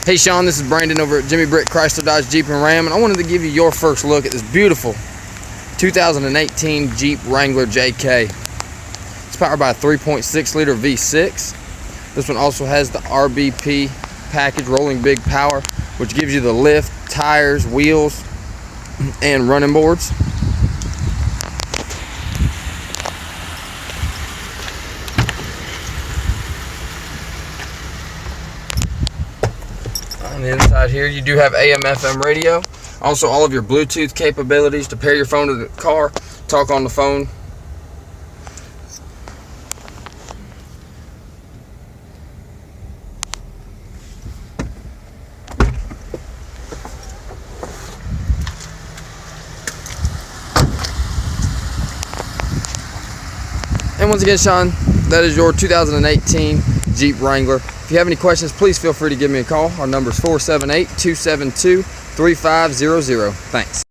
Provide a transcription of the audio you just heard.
Hey Shaun, this is Brandon over at Jimmy Britt Chrysler Dodge Jeep and Ram, and I wanted to give you your first look at this beautiful 2018 Jeep Wrangler JK. It's powered by a 3.6 liter V6. This one also has the RBP package, rolling big power, which gives you the lift, tires, wheels, and running boards. On the inside here, you do have AM/FM radio. Also, all of your Bluetooth capabilities to pair your phone to the car, talk on the phone. And once again, Shaun, that is your 2018 Jeep Wrangler. If you have any questions, please feel free to give me a call. Our number is 478-272-3500. Thanks.